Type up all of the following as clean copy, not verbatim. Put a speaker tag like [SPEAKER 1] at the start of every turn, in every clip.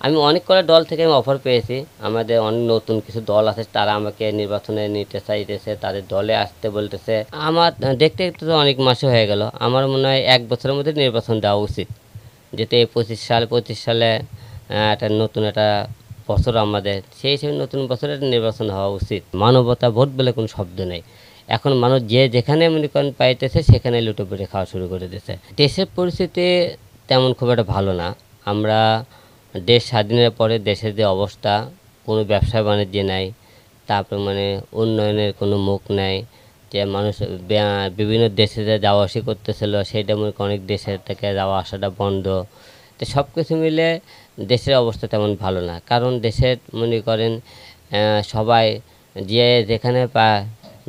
[SPEAKER 1] আমি অনেক কটা দল থেকে আমি অফার পেয়েছি। আমাদের অনেক নতুন কিছু দল আছে, তারা আমাকে নির্বাচনে নিতে চাইতেছে, তাদের দলে আসতে বলতেছে। আমার দেখতে দেখতে তো অনেক মাসে হয়ে গেল। আমার মনে হয় ১ বছরের মধ্যে নির্বাচন দেওয়া উচিত। যেহেতু এই ২৫ সালে একটা নতুন একটা বছর আমাদের, সেই হিসেবে নতুন বছরের নির্বাচন হওয়া উচিত। মানবতা ভোট বলে কোনো শব্দ নেই। এখন মানুষ যে যেখানে মনে করেন পাইতেছে সেখানে লুটেপুটে খাওয়া শুরু করে দিয়েছে। দেশের পরিস্থিতি তেমন খুব একটা ভালো না। আমরা দেশ স্বাধীনের পরে দেশের যে অবস্থা, কোনো ব্যবসা বাণিজ্য নাই, তারপর মানে উন্নয়নের কোনো মুখ নাই। যে মানুষ বিভিন্ন দেশে যে যাওয়া আসা করতেছিল, সেইটা মনে করেন অনেক দেশের থেকে যাওয়া আসাটা বন্ধ। তো সব কিছু মিলে দেশের অবস্থা তেমন ভালো না। কারণ দেশের মনে করেন সবাই যে যেখানে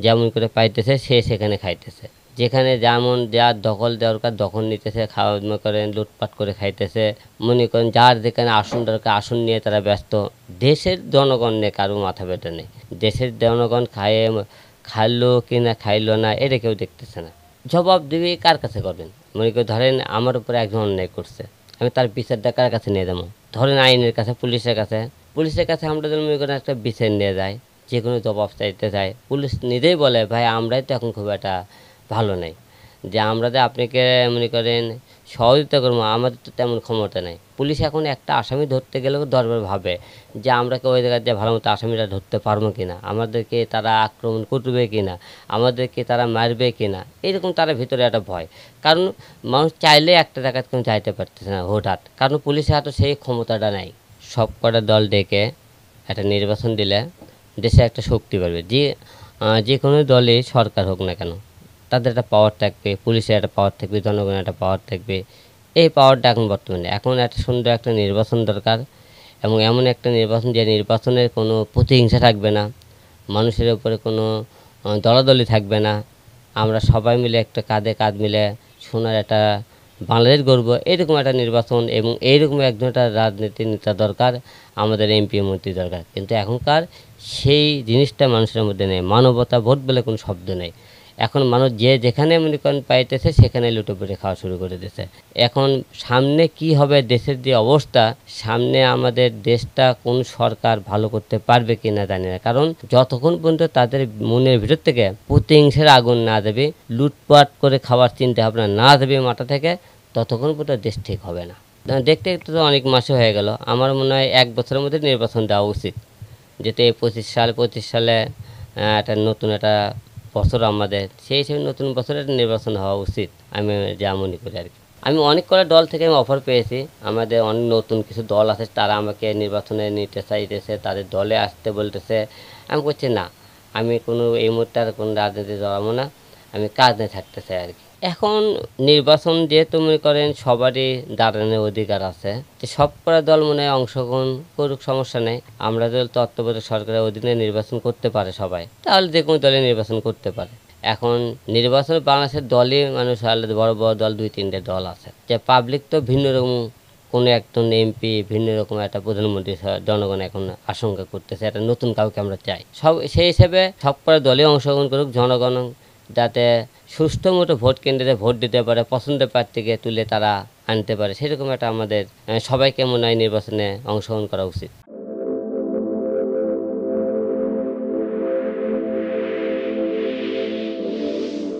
[SPEAKER 1] যেমন করে পাইতেছে সে সেখানে খাইতেছে। যেখানে যেমন যার দখল দরকার দখল নিতেছে, খাওয়া মনে করেন লুটপাট করে খাইতেছে। মনে করেন যার যেখানে আসন দরকার আসন নিয়ে তারা ব্যস্ত। দেশের জনগণ নিয়ে কারো মাথা ব্যথা নেই। দেশের জনগণ খাইলো কি না খাইলো না এটা কেউ দেখতেছে না। জবাব দেবে কার কাছে করবেন? মনে করে ধরেন আমার উপরে একজন অন্যায় করছে, আমি তার বিচারটা কার কাছে নিয়ে যাবো? ধরেন আইনের কাছে, পুলিশের কাছে। পুলিশের কাছে আমরা যদি মনে করেন একটা বিচার নিয়ে যাই, যে কোনো জবাব চাইতে চাই, পুলিশ নিজেই বলে ভাই আমরাই তো এখন খুব একটা ভালো নেই, যে আমরা যে আপনাকে মনে করেন সহযোগিতা করবো, আমাদের তো তেমন ক্ষমতা নেই। পুলিশ এখন একটা আসামি ধরতে গেলেও দরবার ভাবে যে আমরা কি ওই জায়গায় যে ভালো মতো আসামিটা ধরতে পারবো কিনা, আমাদেরকে তারা আক্রমণ করবে কিনা, আমাদেরকে তারা মারবে কিনা, এরকম তারা ভিতরে একটা ভয়। কারণ মানুষ চাইলে একটা জায়গায় কোনো যাইতে পারতেছে না হঠাৎ, কারণ পুলিশের হাতে সেই ক্ষমতাটা নাই। সব কটা দল ডেকে একটা নির্বাচন দিলে দেশে একটা শক্তি বাড়বে। যে কোনো দলে সরকার হোক না কেন, তাদের একটা পাওয়ার থাকবে, পুলিশের একটা পাওয়ার থাকবে, জনগণের একটা পাওয়ার থাকবে। এই পাওয়ারটা এখন বর্তমানে এখন একটা সুন্দর একটা নির্বাচন দরকার, এবং এমন একটা নির্বাচন যে নির্বাচনের কোনো প্রতিহিংসা থাকবে না, মানুষের উপরে কোনো দলাদলি থাকবে না। আমরা সবাই মিলে একটা কাঁধে কাঁধ মিলে সোনার একটা বাংলাদেশ গড়ব, এরকম একটা নির্বাচন এবং এইরকম একজন একটা রাজনীতি নেতা দরকার, আমাদের এমপি মন্ত্রী দরকার। কিন্তু এখনকার সেই জিনিসটা মানুষের মধ্যে নেই। মানবতা ভোট বলে কোনো শব্দ নেই। এখন মানুষ যে যেখানে মনে করেন পাইতেছে সেখানে লুটেপুটে খাওয়া শুরু করে দিয়েছে। এখন সামনে কি হবে দেশের যে অবস্থা, সামনে আমাদের দেশটা কোন সরকার ভালো করতে পারবে কি না জানি না। কারণ যতক্ষণ পর্যন্ত তাদের মনের ভিতর থেকে প্রতিহিংসার আগুন না দেবে, লুটপাট করে খাওয়ার চিন্তা ভাবনা না দেবে মাথা থেকে, ততক্ষণ পর্যন্ত দেশ ঠিক হবে না। দেখতে দেখতে তো অনেক মাসে হয়ে গেল। আমার মনে হয় ১ বছরের মধ্যে নির্বাচন দেওয়া উচিত। যেতে এই ২৫ সালে একটা নতুন একটা বছর আমাদের, সেই হিসেবে নতুন বছরের নির্বাচন হওয়া উচিত, আমি যা মনে করি আর কি। আমি অনেক কটা দল থেকে আমি অফার পেয়েছি। আমাদের অনেক নতুন কিছু দল আছে, তারা আমাকে নির্বাচনে নিতে চাইতেছে, তাদের দলে আসতে বলতেছে। আমি বলছি না, আমি কোনো এই মুহূর্তে আর কোনো রাজনীতি জড়াবো না, আমি কাজ নিয়ে থাকতে চাই আর কি। এখন নির্বাচন যেহেতু মনে করেন সবারই দাঁড়ানোর অধিকার আছে, যে সব কটা দল মনে হয় অংশগ্রহণ করুক, সমস্যা নেই। আমরা যদি তত্ত্বাবধায়ক সরকারের অধীনে নির্বাচন করতে পারে সবাই, তাহলে যে কোনো দলে নির্বাচন করতে পারে। এখন নির্বাচন বাংলাদেশের দলই মানুষ আলাদা, বড় বড় দল ২-৩টে দল আছে, যে পাবলিক তো ভিন্ন রকম, কোনো একজন এমপি ভিন্ন রকম একটা প্রধানমন্ত্রী জনগণ এখন আশঙ্কা করতেছে, একটা নতুন কাউকে আমরা চাই। সেই হিসেবে সব কটা দলই অংশগ্রহণ করুক, জনগণ যাতে সুষ্ঠু মতো ভোট কেন্দ্রে ভোট দিতে পারে, পছন্দের প্রার্থীকে তুলে তারা আনতে পারে, সেরকম একটা আমাদের সবাইকে মনে হয় নির্বাচনে অংশগ্রহণ করা উচিত।